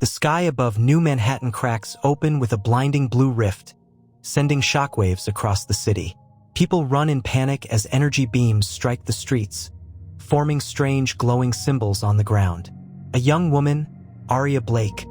The sky above New Manhattan cracks open with a blinding blue rift, sending shockwaves across the city. People run in panic as energy beams strike the streets, forming strange glowing symbols on the ground. A young woman, Aria Blake,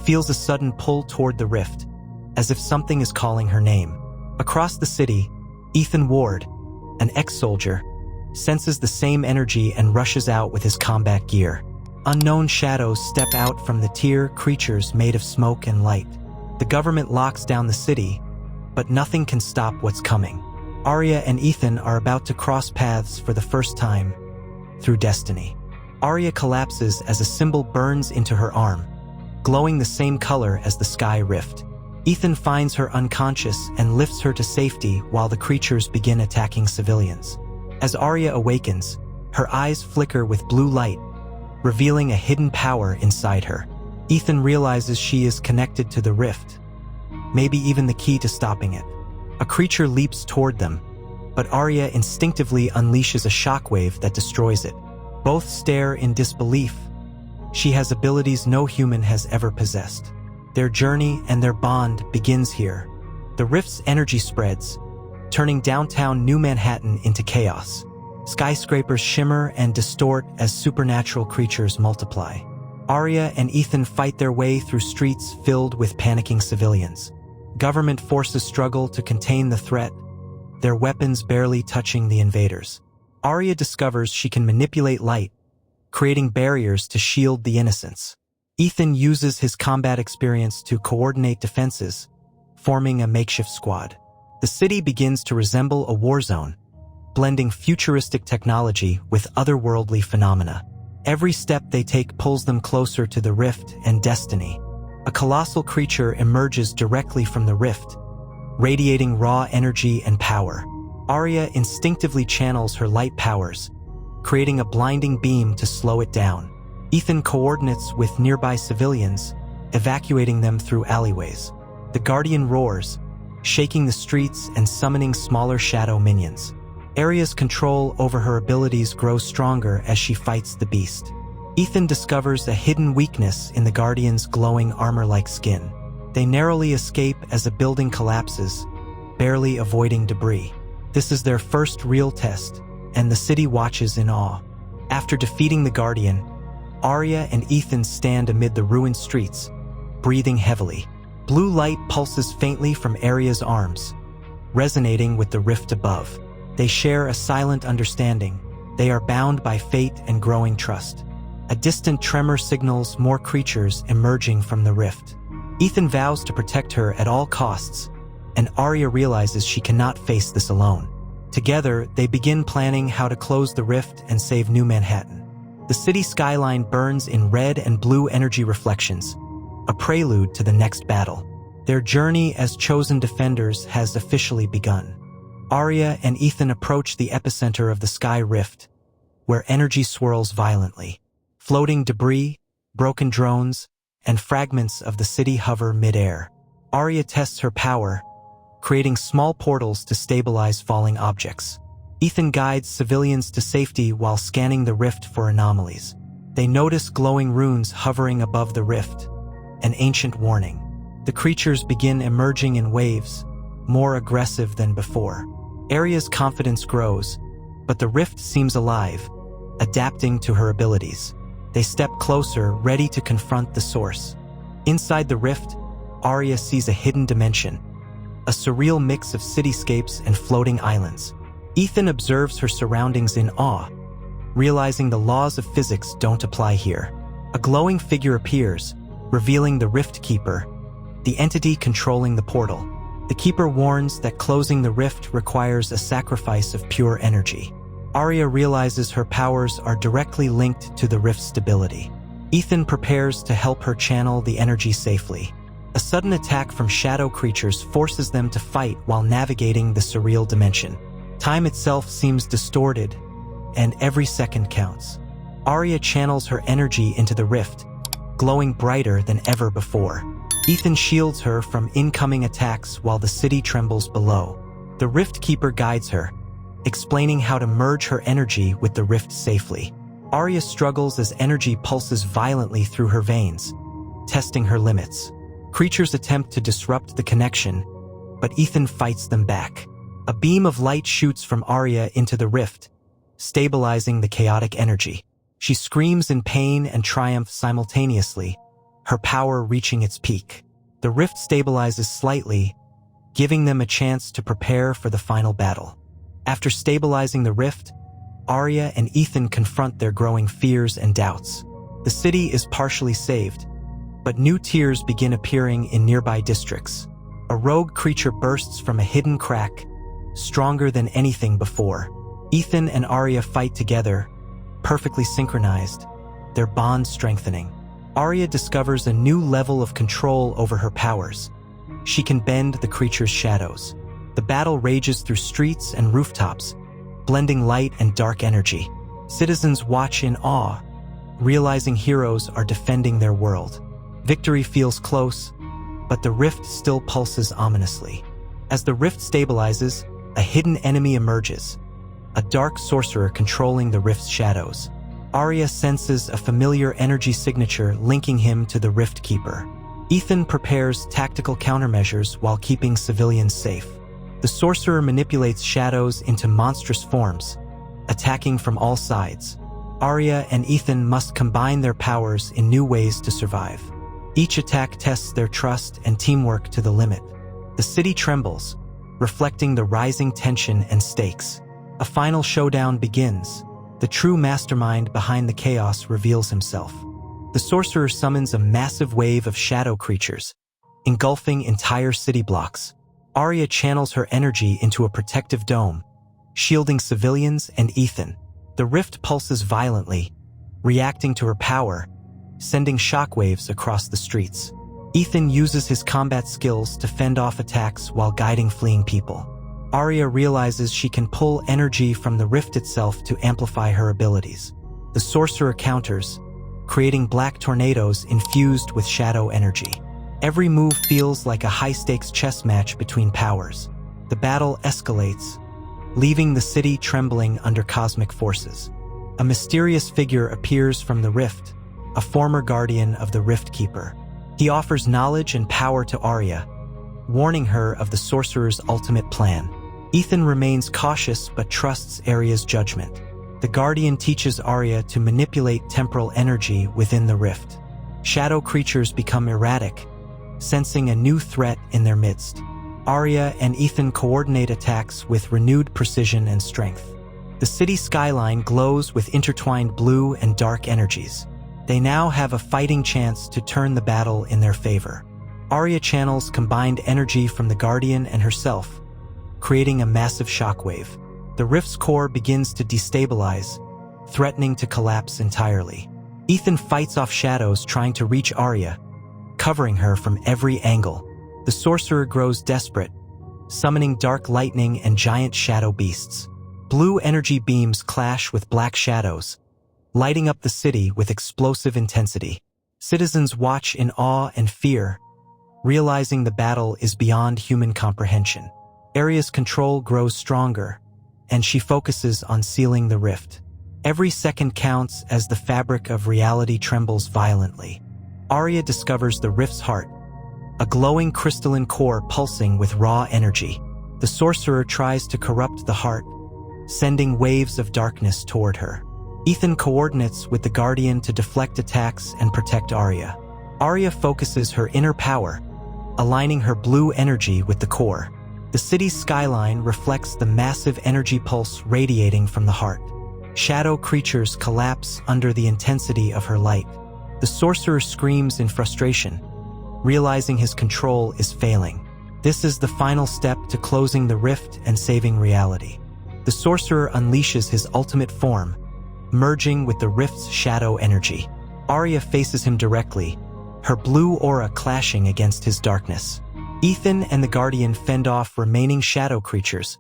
feels a sudden pull toward the rift, as if something is calling her name. Across the city, Ethan Ward, an ex-soldier, senses the same energy and rushes out with his combat gear. Unknown shadows step out from the tier creatures made of smoke and light. The government locks down the city, but nothing can stop what's coming. Aria and Ethan are about to cross paths for the first time through destiny. Aria collapses as a symbol burns into her arm, glowing the same color as the sky rift. Ethan finds her unconscious and lifts her to safety while the creatures begin attacking civilians. As Aria awakens, her eyes flicker with blue light, revealing a hidden power inside her. Ethan realizes she is connected to the rift, maybe even the key to stopping it. A creature leaps toward them, but Aria instinctively unleashes a shockwave that destroys it. Both stare in disbelief. She has abilities no human has ever possessed. Their journey and their bond begins here. The rift's energy spreads, turning downtown New Manhattan into chaos. Skyscrapers shimmer and distort as supernatural creatures multiply. Aria and Ethan fight their way through streets filled with panicking civilians. Government forces struggle to contain the threat, their weapons barely touching the invaders. Aria discovers she can manipulate light, creating barriers to shield the innocents. Ethan uses his combat experience to coordinate defenses, forming a makeshift squad. The city begins to resemble a war zone, blending futuristic technology with otherworldly phenomena. Every step they take pulls them closer to the rift and destiny. A colossal creature emerges directly from the rift, radiating raw energy and power. Aria instinctively channels her light powers, creating a blinding beam to slow it down. Ethan coordinates with nearby civilians, evacuating them through alleyways. The Guardian roars, shaking the streets and summoning smaller shadow minions. Aria's control over her abilities grows stronger as she fights the beast. Ethan discovers a hidden weakness in the Guardian's glowing armor-like skin. They narrowly escape as a building collapses, barely avoiding debris. This is their first real test, and the city watches in awe. After defeating the Guardian, Aria and Ethan stand amid the ruined streets, breathing heavily. Blue light pulses faintly from Aria's arms, resonating with the rift above. They share a silent understanding. They are bound by fate and growing trust. A distant tremor signals more creatures emerging from the rift. Ethan vows to protect her at all costs, and Aria realizes she cannot face this alone. Together, they begin planning how to close the rift and save New Manhattan. The city skyline burns in red and blue energy reflections, a prelude to the next battle. Their journey as chosen defenders has officially begun. Aria and Ethan approach the epicenter of the sky rift, where energy swirls violently. Floating debris, broken drones, and fragments of the city hover mid-air. Aria tests her power, creating small portals to stabilize falling objects. Ethan guides civilians to safety while scanning the rift for anomalies. They notice glowing runes hovering above the rift, an ancient warning. The creatures begin emerging in waves, more aggressive than before. Aria's confidence grows, but the rift seems alive, adapting to her abilities. They step closer, ready to confront the source. Inside the rift, Aria sees a hidden dimension, a surreal mix of cityscapes and floating islands. Ethan observes her surroundings in awe, realizing the laws of physics don't apply here. A glowing figure appears, revealing the Rift Keeper, the entity controlling the portal. The Keeper warns that closing the rift requires a sacrifice of pure energy. Aria realizes her powers are directly linked to the rift's stability. Ethan prepares to help her channel the energy safely. A sudden attack from shadow creatures forces them to fight while navigating the surreal dimension. Time itself seems distorted, and every second counts. Aria channels her energy into the rift, glowing brighter than ever before. Ethan shields her from incoming attacks while the city trembles below. The Rift Keeper guides her, explaining how to merge her energy with the rift safely. Aria struggles as energy pulses violently through her veins, testing her limits. Creatures attempt to disrupt the connection, but Ethan fights them back. A beam of light shoots from Arya into the rift, stabilizing the chaotic energy. She screams in pain and triumph simultaneously, her power reaching its peak. The rift stabilizes slightly, giving them a chance to prepare for the final battle. After stabilizing the rift, Arya and Ethan confront their growing fears and doubts. The city is partially saved, but new tiers begin appearing in nearby districts. A rogue creature bursts from a hidden crack, stronger than anything before. Ethan and Arya fight together, perfectly synchronized, their bond strengthening. Arya discovers a new level of control over her powers. She can bend the creature's shadows. The battle rages through streets and rooftops, blending light and dark energy. Citizens watch in awe, realizing heroes are defending their world. Victory feels close, but the rift still pulses ominously. As the rift stabilizes, a hidden enemy emerges, a dark sorcerer controlling the rift's shadows. Arya senses a familiar energy signature linking him to the Rift Keeper. Ethan prepares tactical countermeasures while keeping civilians safe. The sorcerer manipulates shadows into monstrous forms, attacking from all sides. Arya and Ethan must combine their powers in new ways to survive. Each attack tests their trust and teamwork to the limit. The city trembles, reflecting the rising tension and stakes. A final showdown begins. The true mastermind behind the chaos reveals himself. The sorcerer summons a massive wave of shadow creatures, engulfing entire city blocks. Arya channels her energy into a protective dome, shielding civilians and Ethan. The rift pulses violently, reacting to her power, sending shockwaves across the streets. Ethan uses his combat skills to fend off attacks while guiding fleeing people. Arya realizes she can pull energy from the rift itself to amplify her abilities. The sorcerer counters, creating black tornadoes infused with shadow energy. Every move feels like a high-stakes chess match between powers. The battle escalates, leaving the city trembling under cosmic forces. A mysterious figure appears from the rift, a former guardian of the Rift Keeper. He offers knowledge and power to Arya, warning her of the sorcerer's ultimate plan. Ethan remains cautious but trusts Arya's judgment. The Guardian teaches Arya to manipulate temporal energy within the rift. Shadow creatures become erratic, sensing a new threat in their midst. Arya and Ethan coordinate attacks with renewed precision and strength. The city skyline glows with intertwined blue and dark energies. They now have a fighting chance to turn the battle in their favor. Arya channels combined energy from the Guardian and herself, creating a massive shockwave. The rift's core begins to destabilize, threatening to collapse entirely. Ethan fights off shadows trying to reach Arya, covering her from every angle. The sorcerer grows desperate, summoning dark lightning and giant shadow beasts. Blue energy beams clash with black shadows, lighting up the city with explosive intensity. Citizens watch in awe and fear, realizing the battle is beyond human comprehension. Arya's control grows stronger, and she focuses on sealing the rift. Every second counts as the fabric of reality trembles violently. Arya discovers the rift's heart, a glowing crystalline core pulsing with raw energy. The sorcerer tries to corrupt the heart, sending waves of darkness toward her. Ethan coordinates with the Guardian to deflect attacks and protect Arya. Arya focuses her inner power, aligning her blue energy with the core. The city's skyline reflects the massive energy pulse radiating from the heart. Shadow creatures collapse under the intensity of her light. The sorcerer screams in frustration, realizing his control is failing. This is the final step to closing the rift and saving reality. The sorcerer unleashes his ultimate form, merging with the rift's shadow energy. Arya faces him directly, her blue aura clashing against his darkness. Ethan and the Guardian fend off remaining shadow creatures,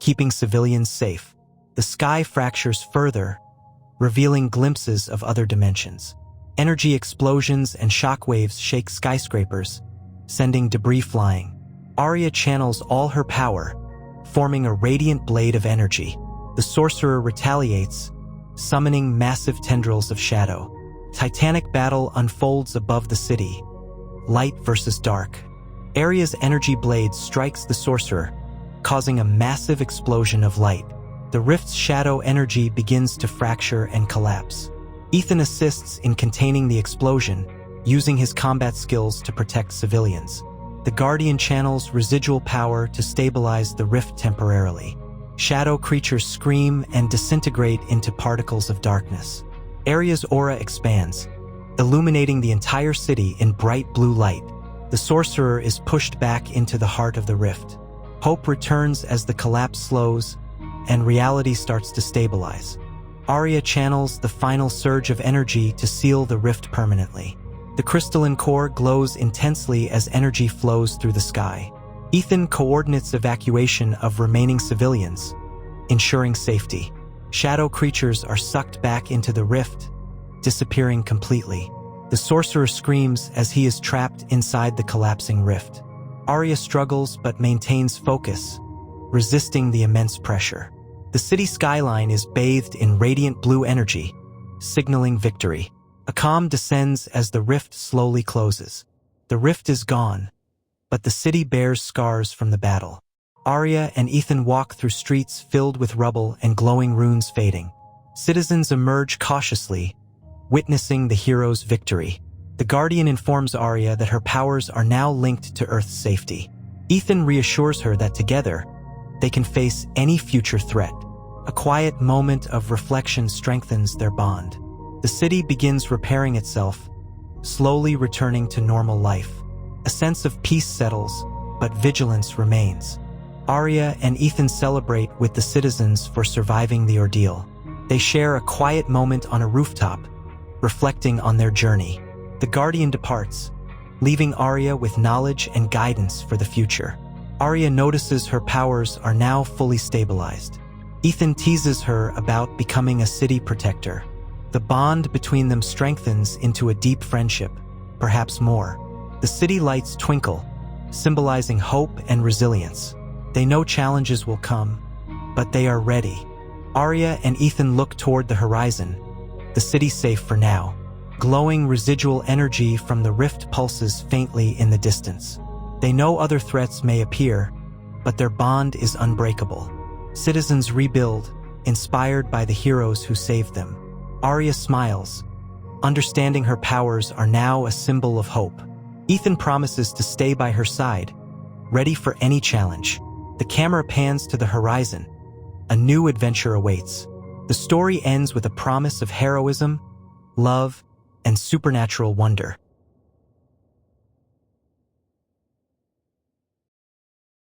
keeping civilians safe. The sky fractures further, revealing glimpses of other dimensions. Energy explosions and shockwaves shake skyscrapers, sending debris flying. Arya channels all her power, forming a radiant blade of energy. The sorcerer retaliates, summoning massive tendrils of shadow. Titanic battle unfolds above the city, light versus dark. Arya's energy blade strikes the sorcerer, causing a massive explosion of light. The rift's shadow energy begins to fracture and collapse. Ethan assists in containing the explosion, using his combat skills to protect civilians. The Guardian channels residual power to stabilize the rift temporarily. Shadow creatures scream and disintegrate into particles of darkness. Arya's aura expands, illuminating the entire city in bright blue light. The sorcerer is pushed back into the heart of the rift. Hope returns as the collapse slows, and reality starts to stabilize. Arya channels the final surge of energy to seal the rift permanently. The crystalline core glows intensely as energy flows through the sky. Ethan coordinates evacuation of remaining civilians, ensuring safety. Shadow creatures are sucked back into the rift, disappearing completely. The sorcerer screams as he is trapped inside the collapsing rift. Arya struggles but maintains focus, resisting the immense pressure. The city skyline is bathed in radiant blue energy, signaling victory. A calm descends as the rift slowly closes. The rift is gone, but the city bears scars from the battle. Arya and Ethan walk through streets filled with rubble and glowing runes fading. Citizens emerge cautiously, witnessing the hero's victory. The Guardian informs Arya that her powers are now linked to Earth's safety. Ethan reassures her that together, they can face any future threat. A quiet moment of reflection strengthens their bond. The city begins repairing itself, slowly returning to normal life. A sense of peace settles, but vigilance remains. Arya and Ethan celebrate with the citizens for surviving the ordeal. They share a quiet moment on a rooftop, reflecting on their journey. The Guardian departs, leaving Arya with knowledge and guidance for the future. Arya notices her powers are now fully stabilized. Ethan teases her about becoming a city protector. The bond between them strengthens into a deep friendship, perhaps more. The city lights twinkle, symbolizing hope and resilience. They know challenges will come, but they are ready. Arya and Ethan look toward the horizon, the city safe for now. Glowing residual energy from the rift pulses faintly in the distance. They know other threats may appear, but their bond is unbreakable. Citizens rebuild, inspired by the heroes who saved them. Arya smiles, understanding her powers are now a symbol of hope. Ethan promises to stay by her side, ready for any challenge. The camera pans to the horizon. A new adventure awaits. The story ends with a promise of heroism, love, and supernatural wonder.